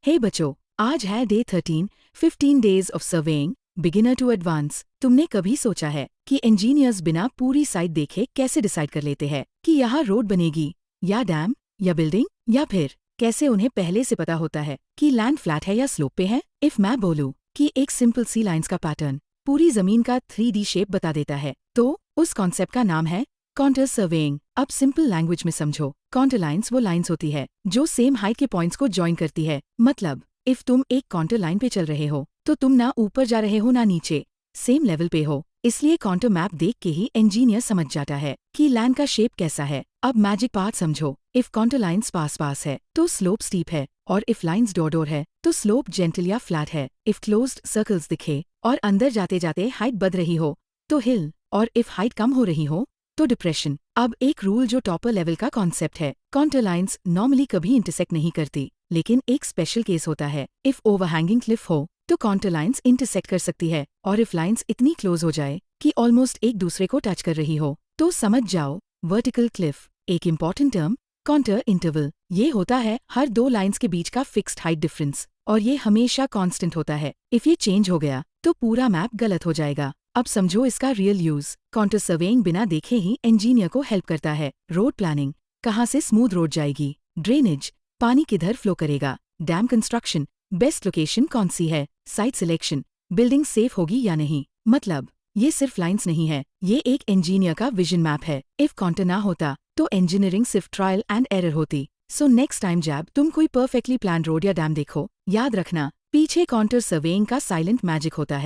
हे बच्चों, आज है day 13, 15 days of surveying beginner to advance. तुमने कभी सोचा है कि इंजीनियर्स बिना पूरी साइट देखे कैसे डिसाइड कर लेते हैं कि यहाँ रोड बनेगी या डैम या बिल्डिंग, या फिर कैसे उन्हें पहले से पता होता है कि लैंड फ्लैट है या स्लोप पे है? इफ मैं बोलूँ कि एक सिंपल सी लाइंस का पैटर्न पूरी जमीन का 3D शेप बता देता है, तो उस कॉन्सेप्ट का नाम है कॉन्टर सर्वेइंग। अब सिंपल लैंग्वेज में समझो, कॉन्टर लाइंस वो लाइंस होती है जो सेम हाइट के पॉइंट्स को जॉइन करती है। मतलब इफ तुम एक कॉन्टर लाइन पे चल रहे हो तो तुम ना ऊपर जा रहे हो ना नीचे, सेम लेवल पे हो। इसलिए कॉन्टर मैप देख के ही इंजीनियर समझ जाता है कि लैंड का शेप कैसा है। अब मैजिक पार्ट समझो, इफ कॉन्टर लाइंस पास पास है तो स्लोप स्टीप है, और इफ लाइंस डोर डोर है तो स्लोप जेंटल या फ्लैट है। इफ क्लोज्ड सर्कल्स दिखे और अंदर जाते जाते हाइट बढ़ रही हो तो हिल, और इफ हाइट कम हो रही हो तो डिप्रेशन। अब एक रूल जो टॉपर लेवल का कॉन्सेप्ट है, कॉन्टर लाइंस नॉर्मली कभी इंटरसेक्ट नहीं करती, लेकिन एक स्पेशल केस होता है। इफ ओवरहैंगिंग क्लिफ हो तो कॉन्टर लाइंस इंटरसेक्ट कर सकती है, और इफ लाइंस इतनी क्लोज हो जाए कि ऑलमोस्ट एक दूसरे को टच कर रही हो तो समझ जाओ वर्टिकल क्लिफ। एक इम्पॉर्टेंट टर्म कॉन्टर इंटरवल, ये होता है हर दो लाइंस के बीच का फिक्स्ड हाइट डिफरेंस, और ये हमेशा कांस्टेंट होता है। इफ ये चेंज हो गया तो पूरा मैप गलत हो जाएगा। अब समझो इसका रियल यूज। कॉन्टर सर्वेइंग बिना देखे ही इंजीनियर को हेल्प करता है। रोड प्लानिंग, कहाँ से स्मूथ रोड जाएगी? ड्रेनेज, पानी किधर फ्लो करेगा? डैम कंस्ट्रक्शन, बेस्ट लोकेशन कौन सी है? साइट सिलेक्शन, बिल्डिंग सेफ होगी या नहीं? मतलब ये सिर्फ लाइंस नहीं है, ये एक इंजीनियर का विजन मैप है। इफ कॉन्टर ना होता तो इंजीनियरिंग सिर्फ ट्रायल एंड एरर होती। सो नेक्स्ट टाइम जब तुम कोई परफेक्टली प्लान रोड या डैम देखो, याद रखना पीछे कॉन्टर सर्वेइंग का साइलेंट मैजिक होता है।